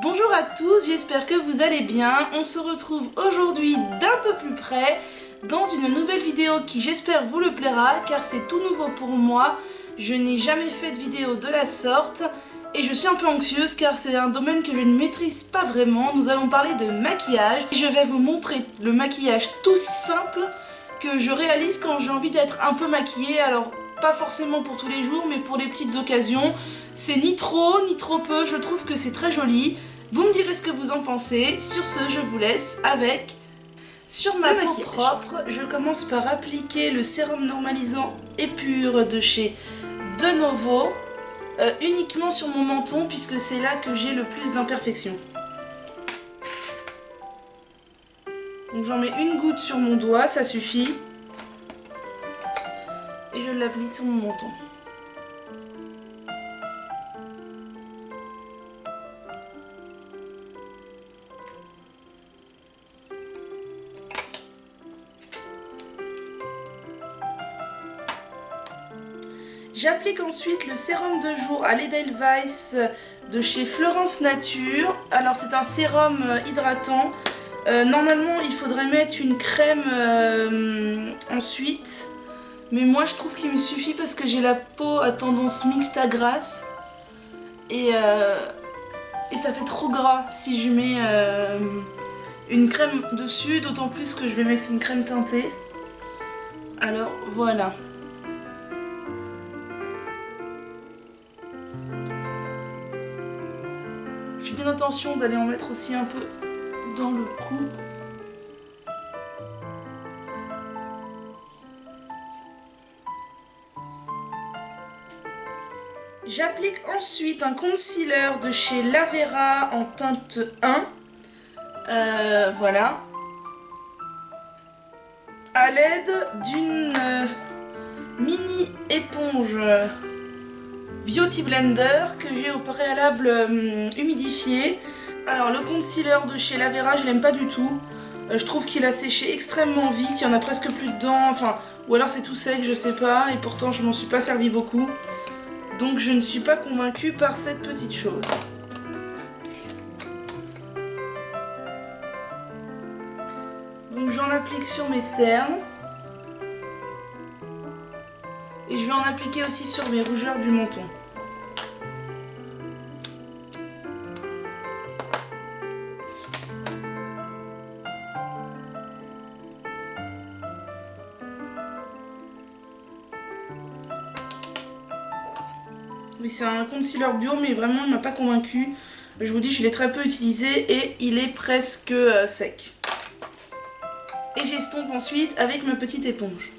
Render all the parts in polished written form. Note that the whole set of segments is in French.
Bonjour à tous, j'espère que vous allez bien. On se retrouve aujourd'hui d'un peu plus près dans une nouvelle vidéo qui j'espère vous le plaira car c'est tout nouveau pour moi. Je n'ai jamais fait de vidéo de la sorte et je suis un peu anxieuse car c'est un domaine que je ne maîtrise pas vraiment. Nous allons parler de maquillage et je vais vous montrer le maquillage tout simple que je réalise quand j'ai envie d'être un peu maquillée. Alors pas forcément pour tous les jours mais pour les petites occasions. C'est ni trop ni trop peu, je trouve que c'est très joli. Vous me direz ce que vous en pensez. Sur ce, je vous laisse avec... Sur ma peau propre, je commence par appliquer le sérum normalisant et pur de chez De Novo, uniquement sur mon menton puisque c'est là que j'ai le plus d'imperfections. Donc j'en mets une goutte sur mon doigt, ça suffit. Et je l'applique sur mon menton. J'applique ensuite le sérum de jour à l'Edelweiss de chez Florence Nature. Alors c'est un sérum hydratant. Normalement il faudrait mettre une crème ensuite. Mais moi je trouve qu'il me suffit parce que j'ai la peau à tendance mixte à grasse. Et ça fait trop gras si je mets une crème dessus. D'autant plus que je vais mettre une crème teintée. Alors voilà. J'ai bien l'intention d'aller en mettre aussi un peu dans le cou. J'applique ensuite un concealer de chez Lavera en teinte 1. Voilà. À l'aide d'une mini éponge Beauty Blender que j'ai au préalable humidifié. Alors le concealer de chez Lavera je l'aime pas du tout. Je trouve qu'il a séché extrêmement vite, il y en a presque plus dedans, enfin, ou alors c'est tout sec, je sais pas, et pourtant je m'en suis pas servi beaucoup. Donc je ne suis pas convaincue par cette petite chose. Donc j'en applique sur mes cernes. Et je vais en appliquer aussi sur mes rougeurs du menton. Oui, c'est un concealer bio, mais vraiment il m'a pas convaincu. Je vous dis, je l'ai très peu utilisé et il est presque sec. Et j'estompe ensuite avec ma petite éponge.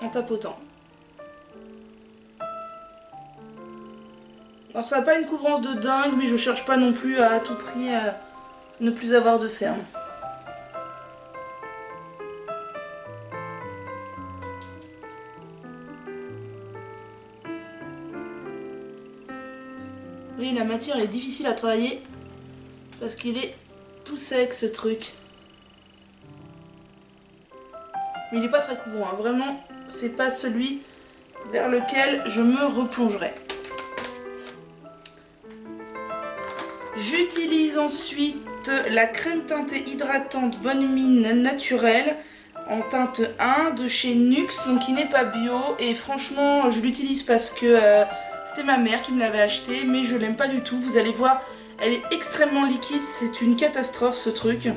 En tapotant. Alors ça n'a pas une couvrance de dingue, mais je cherche pas non plus à tout prix à ne plus avoir de cernes. Oui, la matière est difficile à travailler parce qu'il est tout sec ce truc. Mais il n'est pas très couvrant, hein. Vraiment, c'est pas celui vers lequel je me replongerai. J'utilise ensuite la crème teintée hydratante Bonne Mine naturelle en teinte 1 de chez Nuxe, donc qui n'est pas bio. Et franchement, je l'utilise parce que c'était ma mère qui me l'avait acheté, mais je l'aime pas du tout. Vous allez voir, elle est extrêmement liquide, c'est une catastrophe ce truc.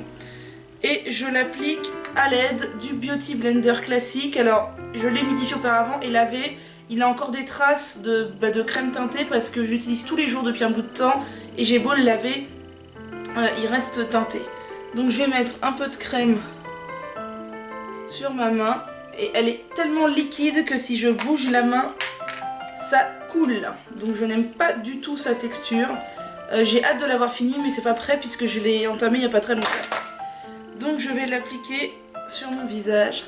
Et je l'applique à l'aide du Beauty Blender classique. Alors, je l'ai humidifié auparavant et lavé. Il a encore des traces de crème teintée parce que j'utilise tous les jours depuis un bout de temps. Et j'ai beau le laver, il reste teinté. Donc je vais mettre un peu de crème sur ma main. Et elle est tellement liquide que si je bouge la main, ça coule. Donc je n'aime pas du tout sa texture. J'ai hâte de l'avoir fini, mais c'est pas prêt puisque je l'ai entamé il n'y a pas très longtemps. Donc je vais l'appliquer sur mon visage.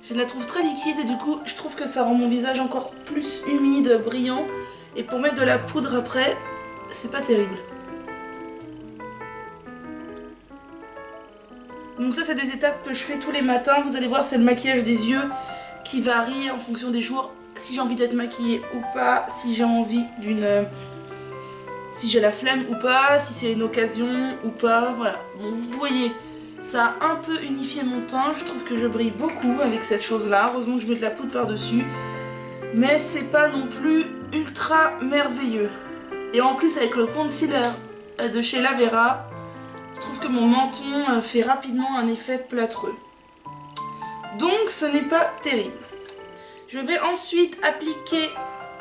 Je la trouve très liquide et du coup je trouve que ça rend mon visage encore plus humide, brillant. Et pour mettre de la poudre après, c'est pas terrible. Donc ça c'est des étapes que je fais tous les matins. Vous allez voir, c'est le maquillage des yeux qui varie en fonction des jours. Si j'ai envie d'être maquillée ou pas, si j'ai envie d'une... si j'ai la flemme ou pas, si c'est une occasion ou pas, voilà. Bon, vous voyez, ça a un peu unifié mon teint. Je trouve que je brille beaucoup avec cette chose-là. Heureusement que je mets de la poudre par-dessus. Mais c'est pas non plus ultra merveilleux. Et en plus avec le concealer de chez Lavera, je trouve que mon menton fait rapidement un effet plâtreux. Donc ce n'est pas terrible. Je vais ensuite appliquer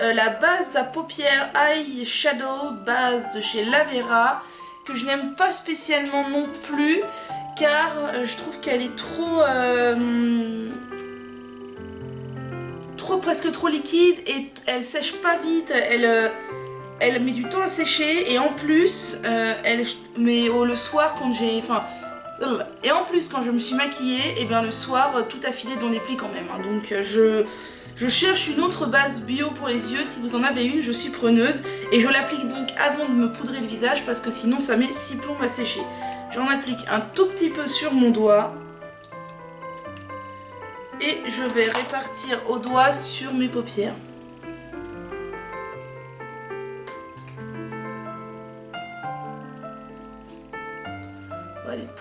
la base à paupières Eyeshadow base de chez Lavera, que je n'aime pas spécialement non plus, car je trouve qu'elle est trop presque trop liquide et elle sèche pas vite, elle met du temps à sécher et en plus le soir quand j'ai... et en plus quand je me suis maquillée, et bien le soir tout a filé dans les plis quand même. Hein. Donc je cherche une autre base bio pour les yeux. Si vous en avez une, je suis preneuse. Et je l'applique donc avant de me poudrer le visage parce que sinon ça met 6 plombs à sécher. J'en applique un tout petit peu sur mon doigt. Et je vais répartir au doigt sur mes paupières. Elle est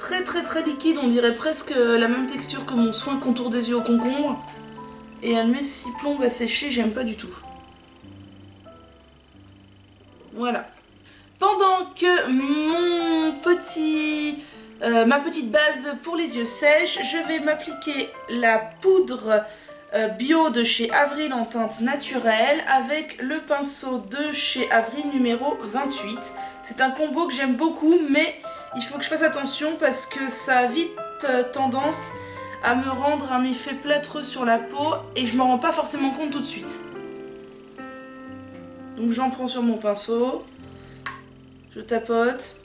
très liquide, on dirait presque la même texture que mon soin contour des yeux au concombre. Et elle met 6 plombs à sécher, j'aime pas du tout. Voilà. Pendant que ma petite base pour les yeux sèche, je vais m'appliquer la poudre bio de chez Avril en teinte naturelle avec le pinceau de chez Avril numéro 28. C'est un combo que j'aime beaucoup, mais il faut que je fasse attention parce que ça a vite tendance à me rendre un effet plâtreux sur la peau et je m'en rends pas forcément compte tout de suite. Donc j'en prends sur mon pinceau, je tapote.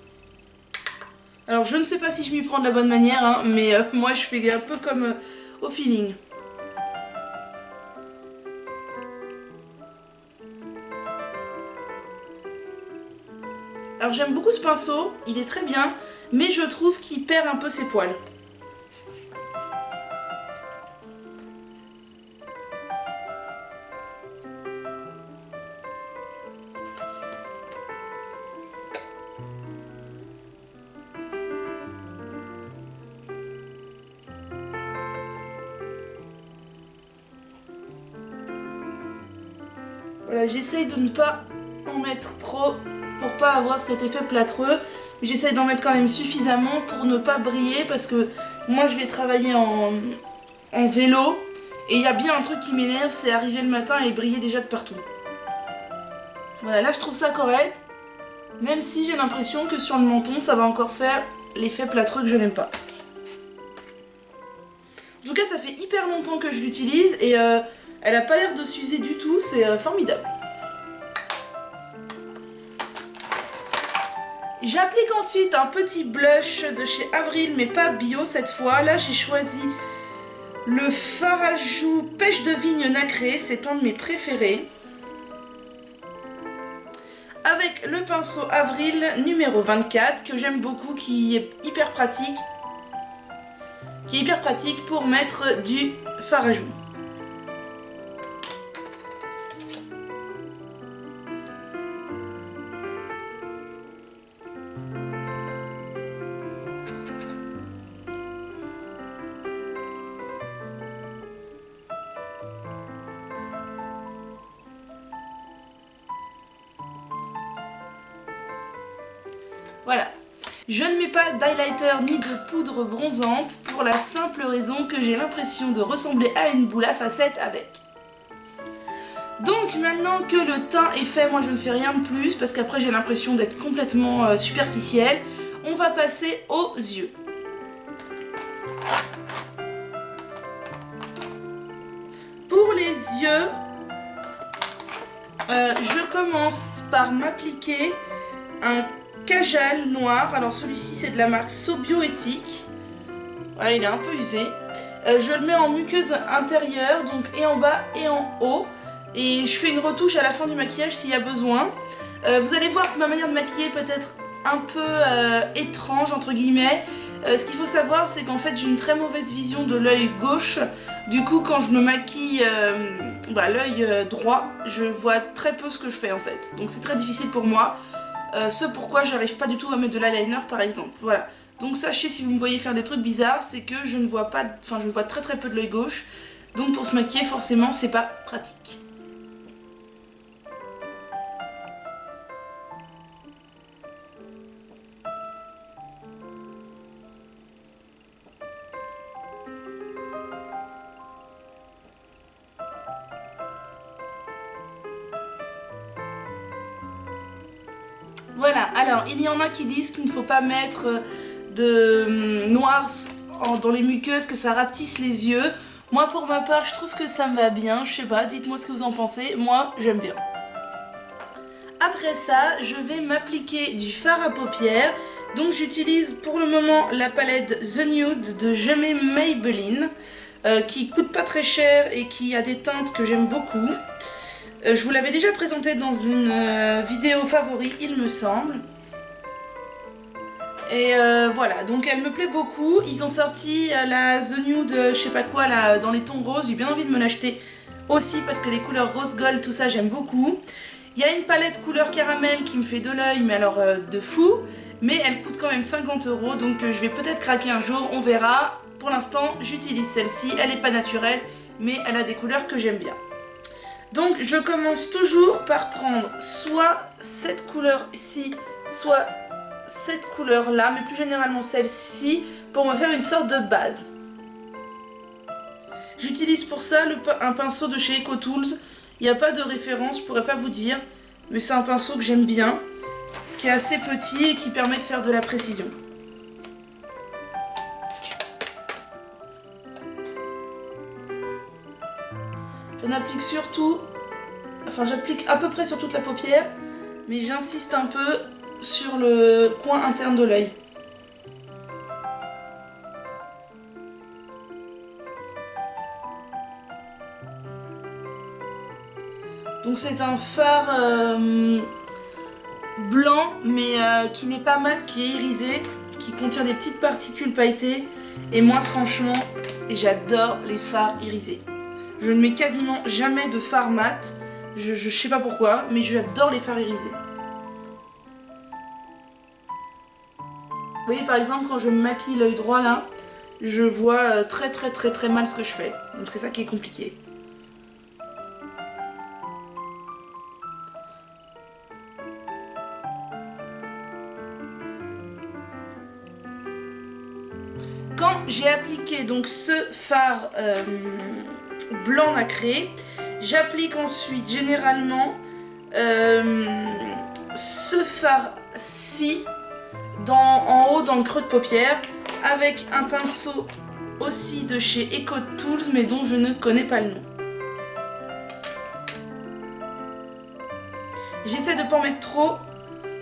Alors je ne sais pas si je m'y prends de la bonne manière, hein, mais moi je fais un peu comme au feeling. Alors j'aime beaucoup ce pinceau, il est très bien, mais je trouve qu'il perd un peu ses poils. Voilà, j'essaye de ne pas en mettre trop pour pas avoir cet effet plâtreux, mais j'essaye d'en mettre quand même suffisamment pour ne pas briller parce que moi je vais travailler en vélo et il y a bien un truc qui m'énerve, c'est arriver le matin et briller déjà de partout. Voilà, là je trouve ça correct, même si j'ai l'impression que sur le menton ça va encore faire l'effet plâtreux que je n'aime pas. En tout cas ça fait hyper longtemps que je l'utilise et elle a pas l'air de s'user du tout, c'est formidable. J'applique ensuite un petit blush de chez Avril, mais pas bio cette fois. Là j'ai choisi le fard à joues pêche de vigne nacré, c'est un de mes préférés. Avec le pinceau Avril numéro 24 que j'aime beaucoup, qui est hyper pratique. Pour mettre du fard à joues. Voilà. Je ne mets pas d'highlighter ni de poudre bronzante pour la simple raison que j'ai l'impression de ressembler à une boule à facettes avec. Donc maintenant que le teint est fait, moi je ne fais rien de plus parce qu'après j'ai l'impression d'être complètement superficielle. On va passer aux yeux. Pour les yeux, je commence par m'appliquer un Kajal noir. Alors celui-ci c'est de la marque Sobioéthique. Voilà, il est un peu usé. Je le mets en muqueuse intérieure, donc et en bas et en haut. Et je fais une retouche à la fin du maquillage s'il y a besoin. Vous allez voir que ma manière de maquiller peut être un peu étrange entre guillemets. Ce qu'il faut savoir, c'est qu'en fait j'ai une très mauvaise vision de l'œil gauche. Du coup, quand je me maquille l'œil droit, je vois très peu ce que je fais en fait. Donc c'est très difficile pour moi. Ce pourquoi j'arrive pas du tout à mettre de l'eyeliner par exemple. Voilà. Donc sachez, si vous me voyez faire des trucs bizarres, c'est que je ne vois pas, enfin je vois très très peu de l'œil gauche. Donc pour se maquiller, forcément, c'est pas pratique. Voilà, alors il y en a qui disent qu'il ne faut pas mettre de noir dans les muqueuses, que ça rapetisse les yeux. Moi pour ma part, je trouve que ça me va bien, je sais pas, dites-moi ce que vous en pensez, moi j'aime bien. Après ça, je vais m'appliquer du fard à paupières. Donc j'utilise pour le moment la palette The Nude de Jamais Maybelline, qui coûte pas très cher et qui a des teintes que j'aime beaucoup. Je vous l'avais déjà présentée dans une vidéo favori, il me semble. Et voilà, donc elle me plaît beaucoup. Ils ont sorti la The Nude, je sais pas quoi, là, dans les tons roses. J'ai bien envie de me l'acheter aussi parce que les couleurs rose gold, tout ça, j'aime beaucoup. Il y a une palette couleur caramel qui me fait de l'œil, mais alors de fou. Mais elle coûte quand même 50 €, donc je vais peut-être craquer un jour, on verra. Pour l'instant, j'utilise celle-ci. Elle n'est pas naturelle, mais elle a des couleurs que j'aime bien. Donc je commence toujours par prendre soit cette couleur ici, soit cette couleur là, mais plus généralement celle-ci, pour me faire une sorte de base. J'utilise pour ça un pinceau de chez EcoTools. Il n'y a pas de référence, je pourrais pas vous dire, mais c'est un pinceau que j'aime bien, qui est assez petit et qui permet de faire de la précision. J'en applique surtout, enfin j'applique à peu près sur toute la paupière, mais j'insiste un peu sur le coin interne de l'œil. Donc c'est un fard blanc, mais qui n'est pas mat, qui est irisé, qui contient des petites particules pailletées. Et moi franchement, j'adore les fards irisés. Je ne mets quasiment jamais de fard mat, je sais pas pourquoi, mais j'adore les fards irisés. Vous voyez par exemple quand je me maquille l'œil droit là, je vois très mal ce que je fais. Donc c'est ça qui est compliqué. Quand j'ai appliqué donc ce fard blanc nacré, j'applique ensuite généralement ce fard-ci en haut dans le creux de paupière avec un pinceau aussi de chez EcoTools mais dont je ne connais pas le nom. J'essaie de ne pas en mettre trop,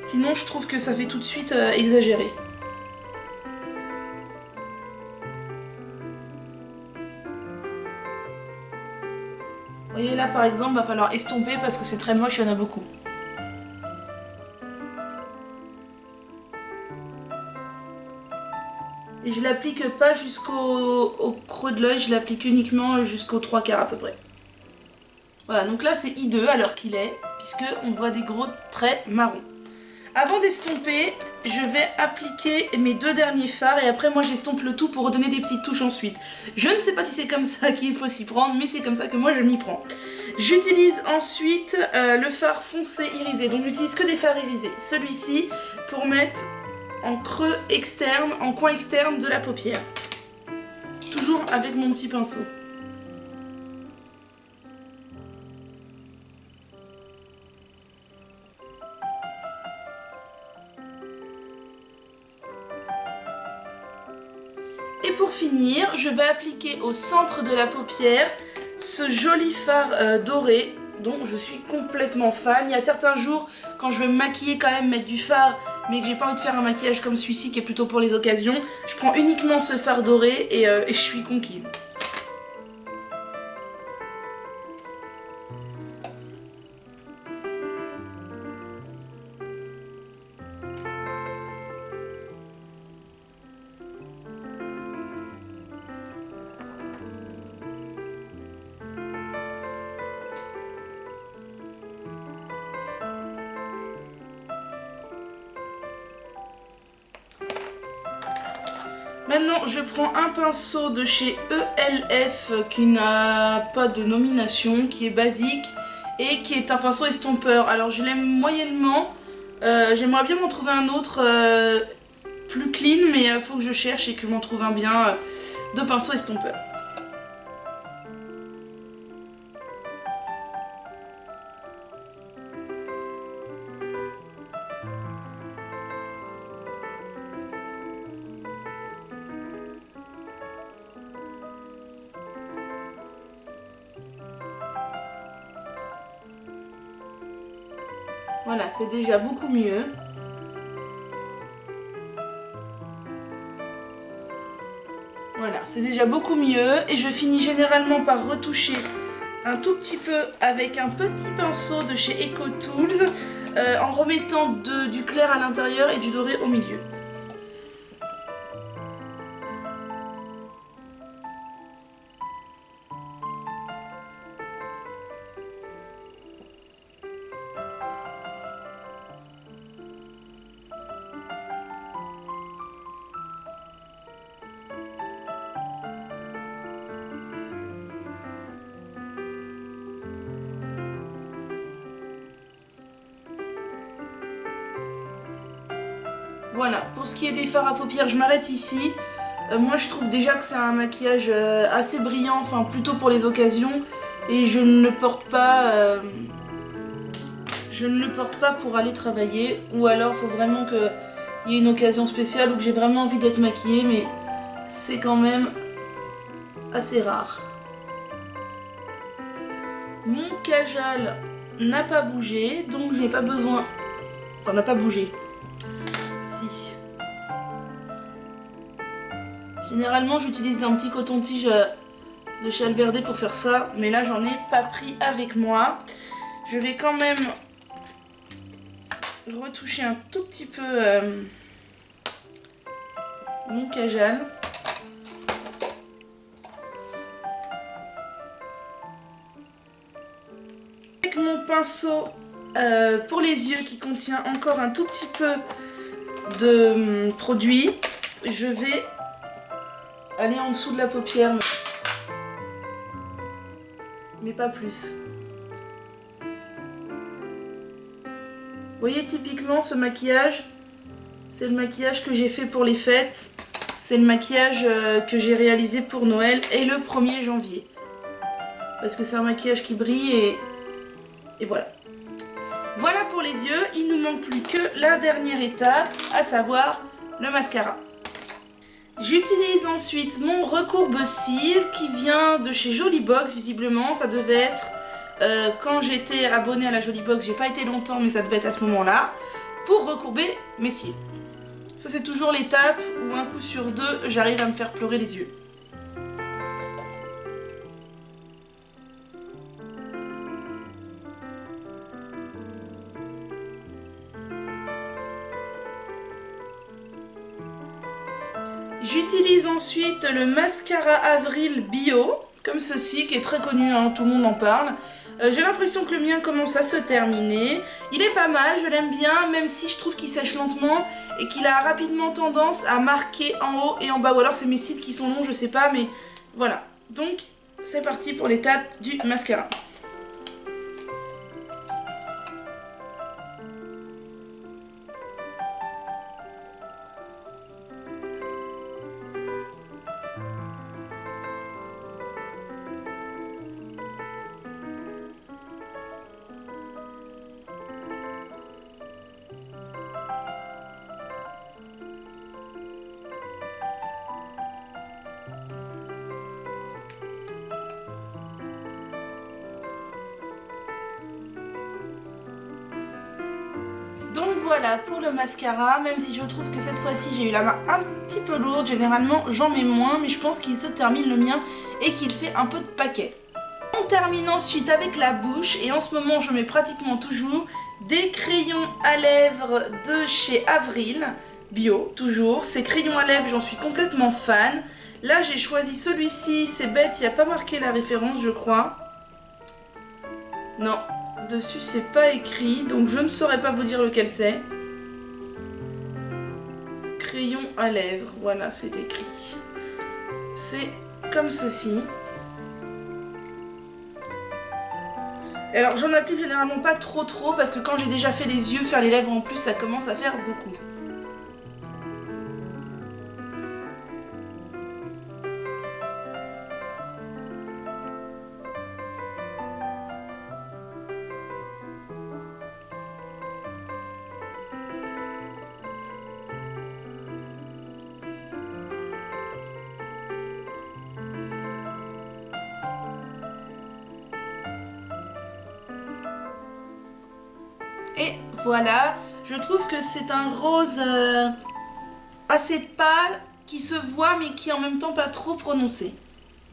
sinon je trouve que ça fait tout de suite exagéré. Vous voyez là par exemple, va falloir estomper parce que c'est très moche, il y en a beaucoup. Et je l'applique pas jusqu'au creux de l'œil, je l'applique uniquement jusqu'aux 3/4 à peu près. Voilà, donc là c'est hideux à l'heure qu'il est, puisque on voit des gros traits marrons. Avant d'estomper, je vais appliquer mes deux derniers fards et après moi j'estompe le tout pour redonner des petites touches ensuite. Je ne sais pas si c'est comme ça qu'il faut s'y prendre, mais c'est comme ça que moi je m'y prends. J'utilise ensuite le fard foncé irisé, donc j'utilise que des fards irisés. Celui-ci pour mettre en creux externe, en coin externe de la paupière. Toujours avec mon petit pinceau. Et pour finir, je vais appliquer au centre de la paupière ce joli fard doré dont je suis complètement fan. Il y a certains jours, quand je vais me maquiller quand même, mettre du fard, mais que j'ai pas envie de faire un maquillage comme celui-ci qui est plutôt pour les occasions, je prends uniquement ce fard doré et je suis conquise. Maintenant, je prends un pinceau de chez ELF qui n'a pas de nomination, qui est basique et qui est un pinceau estompeur. Alors, je l'aime moyennement. J'aimerais bien m'en trouver un autre plus clean, mais il faut que je cherche et que je m'en trouve un bien de pinceau estompeur. Voilà, c'est déjà beaucoup mieux. Voilà, c'est déjà beaucoup mieux. Et je finis généralement par retoucher un tout petit peu avec un petit pinceau de chez EcoTools en remettant du clair à l'intérieur et du doré au milieu. Voilà, pour ce qui est des fards à paupières, je m'arrête ici. Moi je trouve déjà que c'est un maquillage assez brillant, enfin plutôt pour les occasions. Et je ne le porte pas, pour aller travailler. Ou alors il faut vraiment qu'il y ait une occasion spéciale ou que j'ai vraiment envie d'être maquillée. Mais c'est quand même assez rare. Mon Kajal n'a pas bougé, donc j'ai pas besoin... Enfin, n'a pas bougé. Si. Généralement, j'utilise un petit coton-tige de chez Alverde pour faire ça, mais là, j'en ai pas pris avec moi. Je vais quand même retoucher un tout petit peu mon Kajal. Avec mon pinceau pour les yeux qui contient encore un tout petit peu de produit, je vais aller en dessous de la paupière, mais pas plus. Vous voyez, typiquement ce maquillage, c'est le maquillage que j'ai fait pour les fêtes, c'est le maquillage que j'ai réalisé pour Noël et le 1er janvier. Parce que c'est un maquillage qui brille et voilà. Voilà pour les yeux, il nous manque plus que la dernière étape, à savoir le mascara. J'utilise ensuite mon recourbe-cils qui vient de chez Jolibox, visiblement, ça devait être quand j'étais abonnée à la Jolibox, j'ai pas été longtemps mais ça devait être à ce moment-là, pour recourber mes cils. Ça c'est toujours l'étape où un coup sur deux, j'arrive à me faire pleurer les yeux. J'utilise ensuite le mascara Avril Bio, comme ceci, qui est très connu, hein, tout le monde en parle. J'ai l'impression que le mien commence à se terminer. Il est pas mal, je l'aime bien, même si je trouve qu'il sèche lentement et qu'il a rapidement tendance à marquer en haut et en bas. Ou alors c'est mes cils qui sont longs, je sais pas, mais voilà. Donc c'est parti pour l'étape du mascara. Donc voilà pour le mascara, même si je trouve que cette fois-ci j'ai eu la main un petit peu lourde, généralement j'en mets moins, mais je pense qu'il se termine le mien et qu'il fait un peu de paquet. On termine ensuite avec la bouche et en ce moment je mets pratiquement toujours des crayons à lèvres de chez Avril, bio toujours. Ces crayons à lèvres j'en suis complètement fan. Là j'ai choisi celui-ci, c'est bête, il n'y a pas marqué la référence je crois. Non. Dessus c'est pas écrit, donc je ne saurais pas vous dire lequel c'est. crayon à lèvres. Voilà, c'est écrit. C'est comme ceci. Et alors j'en applique généralement pas trop parce que quand j'ai déjà fait les yeux, faire les lèvres en plus, ça commence à faire beaucoup. Et voilà, je trouve que c'est un rose assez pâle, qui se voit mais qui est en même temps pas trop prononcé.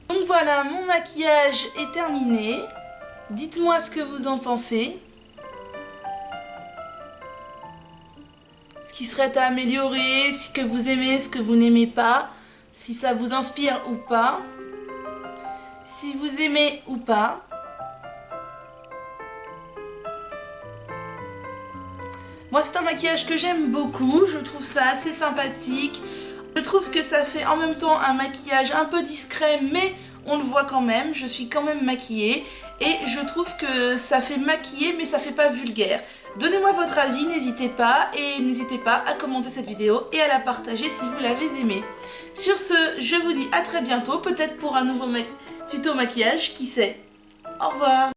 Donc voilà, mon maquillage est terminé. Dites-moi ce que vous en pensez. Ce qui serait à améliorer, ce que vous aimez, ce que vous n'aimez pas, si ça vous inspire ou pas, si vous aimez ou pas. Moi, c'est un maquillage que j'aime beaucoup, je trouve ça assez sympathique. Je trouve que ça fait en même temps un maquillage un peu discret, mais on le voit quand même, je suis quand même maquillée. Et je trouve que ça fait maquiller, mais ça fait pas vulgaire. Donnez-moi votre avis, n'hésitez pas. Et n'hésitez pas à commenter cette vidéo et à la partager si vous l'avez aimée. Sur ce, je vous dis à très bientôt, peut-être pour un nouveau tuto maquillage, qui sait. Au revoir.